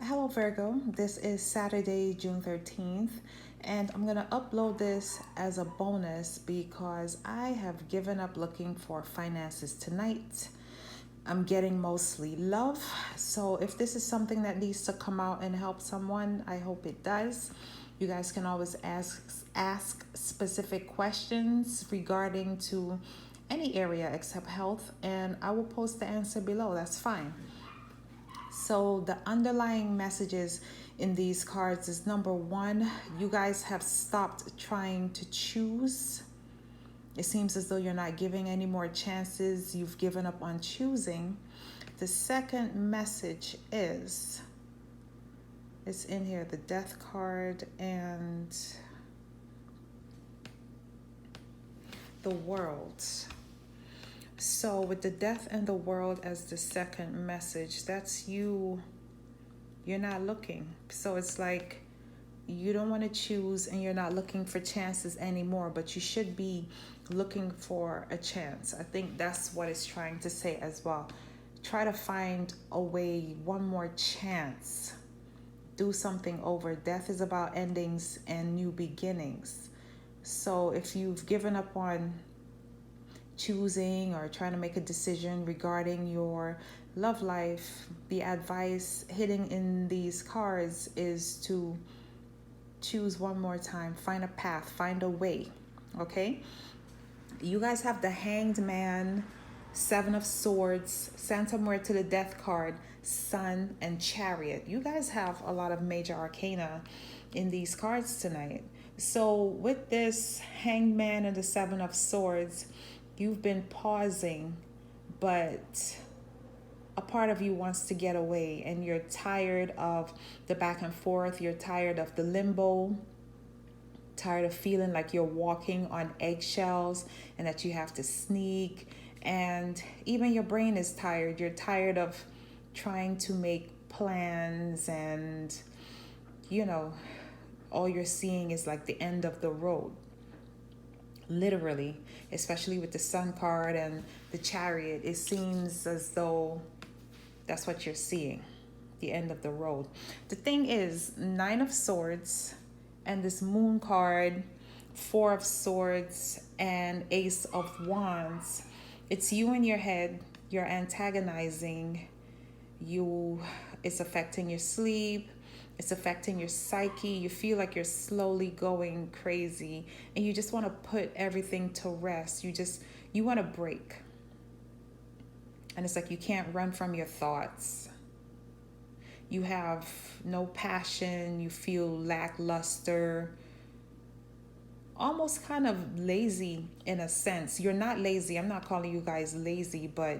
Hello, Virgo. This is Saturday, June 13th, and I'm going to upload this as a bonus because I have given up looking for finances tonight. I'm getting mostly love. So, if this is something that needs to come out and help someone, I hope it does. You guys can always ask specific questions regarding to any area except health, and I will post the answer below. That's fine. So the underlying messages in these cards is number one, you guys have stopped trying to choose. It seems as though you're not giving any more chances. You've given up on choosing. The second message is, it's in here, the death card and the world. So with the death and the world as the second message, that's you're not looking. So it's like you don't want to choose and you're not looking for chances anymore, but you should be looking for a chance. I think that's what it's trying to say as well. Try to find a way, one more chance. Do something over. Death is about endings and new beginnings. So if you've given up on choosing or trying to make a decision regarding your love life, the advice hidden in these cards is to choose one more time, find a path, find a way. Okay, you guys have the Hanged Man, Seven of Swords, sent somewhere to the Death card, Sun, and Chariot. You guys have a lot of major arcana in these cards tonight. So with this Hanged Man and the Seven of Swords, you've been pausing, but a part of you wants to get away and you're tired of the back and forth. You're tired of the limbo, tired of feeling like you're walking on eggshells and that you have to sneak. And even your brain is tired. You're tired of trying to make plans and, all you're seeing is like the end of the road. Literally, especially with the Sun card and the Chariot, it seems as though that's what you're seeing, the end of the road. The thing is, Nine of Swords and this Moon card, Four of Swords and Ace of Wands, it's you in your head. You're antagonizing you. It's affecting your sleep. It's affecting your psyche. You feel like you're slowly going crazy and you just want to put everything to rest. You want to break. And it's like you can't run from your thoughts. You have no passion. You feel lackluster. Almost kind of lazy in a sense. You're not lazy. I'm not calling you guys lazy, but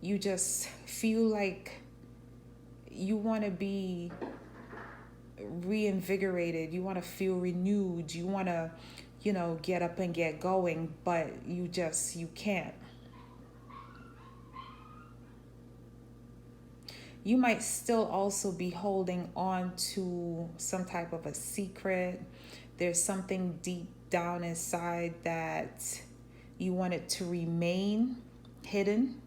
you just feel like you want to be reinvigorated. You want to feel renewed. You want to, get up and get going, but you can't. You might still also be holding on to some type of a secret. There's something deep down inside that you want it to remain hidden.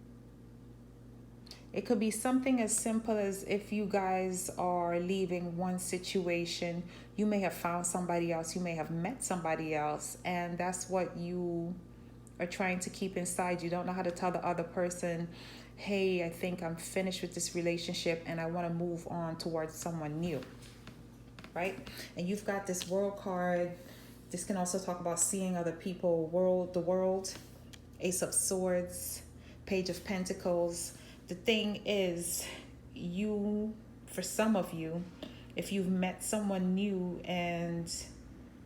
It could be something as simple as if you guys are leaving one situation, you may have found somebody else, you may have met somebody else, and that's what you are trying to keep inside. You don't know how to tell the other person, hey, I think I'm finished with this relationship and I want to move on towards someone new, right? And you've got this World card. This can also talk about seeing other people, the world, Ace of Swords, Page of Pentacles. The thing is, for some of you, if you've met someone new and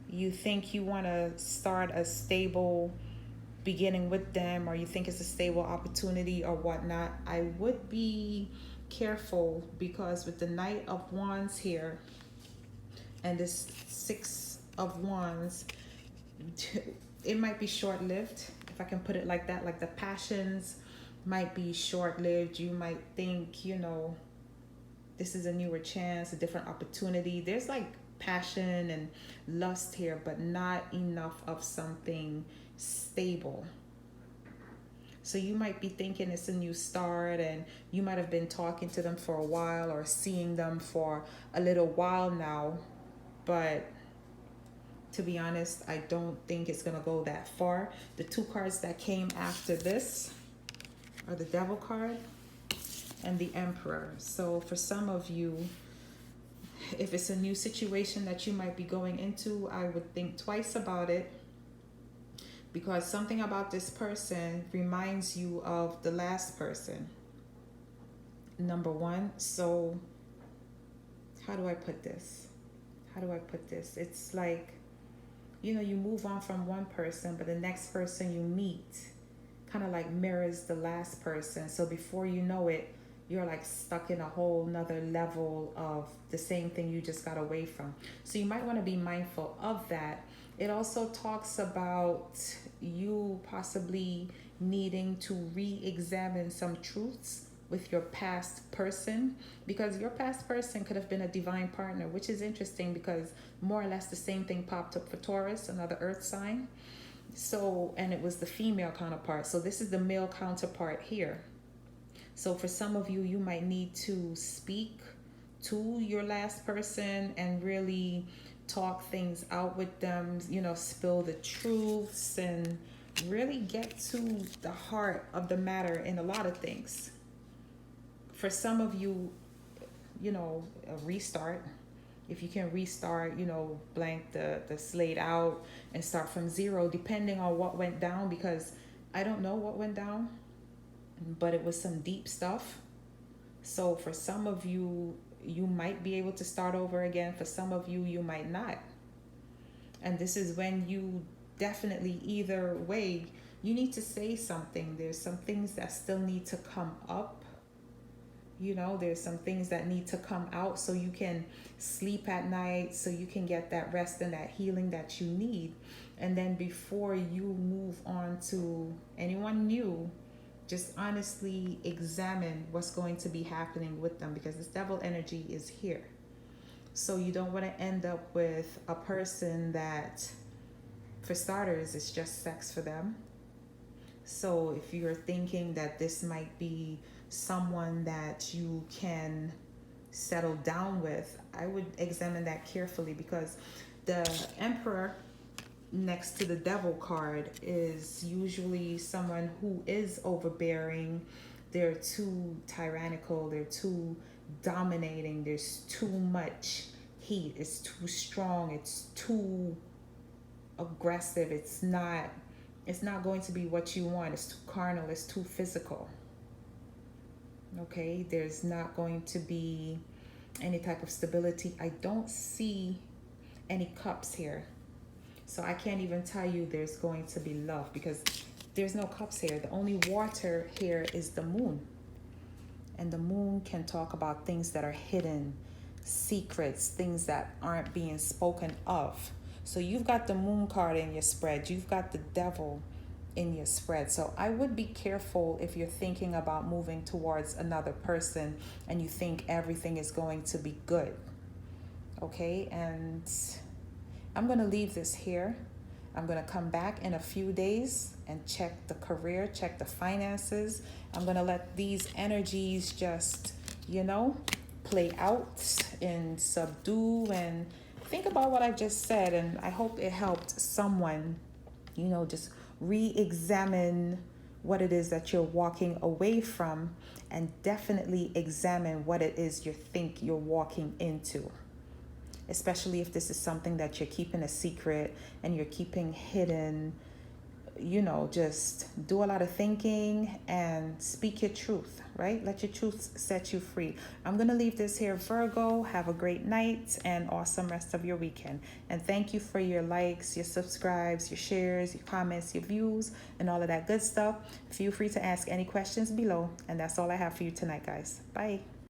you think you want to start a stable beginning with them, or you think it's a stable opportunity or whatnot, I would be careful, because with the Knight of Wands here and this Six of Wands, it might be short-lived, if I can put it like that. Like the passions might be short-lived. You might think, this is a newer chance, a different opportunity. There's like passion and lust here, but not enough of something stable. So you might be thinking it's a new start, and you might have been talking to them for a while or seeing them for a little while now. But to be honest, I don't think it's going to go that far. The two cards that came after this are the Devil card and the Emperor. So for some of you, if it's a new situation that you might be going into, I would think twice about it, because something about this person reminds you of the last person. Number one. So how do I put this? It's like, you know, you move on from one person, but the next person you meet kind of like mirrors the last person. So before you know it, you're like stuck in a whole nother level of the same thing you just got away from. So you might want to be mindful of that. It also talks about you possibly needing to re-examine some truths with your past person, because your past person could have been a divine partner, which is interesting because more or less the same thing popped up for Taurus, another earth sign. So, and it was the female counterpart. So this is the male counterpart here. So for some of you, you might need to speak to your last person and really talk things out with them, you know, spill the truths and really get to the heart of the matter in a lot of things. For some of you, you know, a restart. If you can restart, you know, blank the slate out and start from zero, depending on what went down, because I don't know what went down, but it was some deep stuff. So for some of you, you might be able to start over again. For some of you, you might not. And this is when you definitely, either way, you need to say something. There's some things that still need to come up. You know, there's some things that need to come out so you can sleep at night, so you can get that rest and that healing that you need. And then before you move on to anyone new, just honestly examine what's going to be happening with them, because this devil energy is here. So you don't want to end up with a person that, for starters, it's just sex for them. So if you're thinking that this might be someone that you can settle down with, I would examine that carefully, because the Emperor next to the Devil card is usually someone who is overbearing. They're too tyrannical, they're too dominating, there's too much heat, it's too strong, it's too aggressive, it's not going to be what you want. It's too carnal, it's too physical. Okay, there's not going to be any type of stability. I don't see any cups here. So I can't even tell you there's going to be love, because there's no cups here. The only water here is the moon. And the moon can talk about things that are hidden, secrets, things that aren't being spoken of. So you've got the moon card in your spread. You've got the devil in your spread. So I would be careful if you're thinking about moving towards another person and you think everything is going to be good. Okay, and I'm going to leave this here. I'm going to come back in a few days and check the career, check the finances. I'm going to let these energies just, you know, play out and subdue, and think about what I just said. And I hope it helped someone, you know, just re-examine what it is that you're walking away from, and definitely examine what it is you think you're walking into. Especially if this is something that you're keeping a secret and you're keeping hidden, you know, just do a lot of thinking and speak your truth, right? Let your truth set you free. I'm going to leave this here, Virgo. Have a great night and awesome rest of your weekend. And thank you for your likes, your subscribes, your shares, your comments, your views, and all of that good stuff. Feel free to ask any questions below. And that's all I have for you tonight, guys. Bye.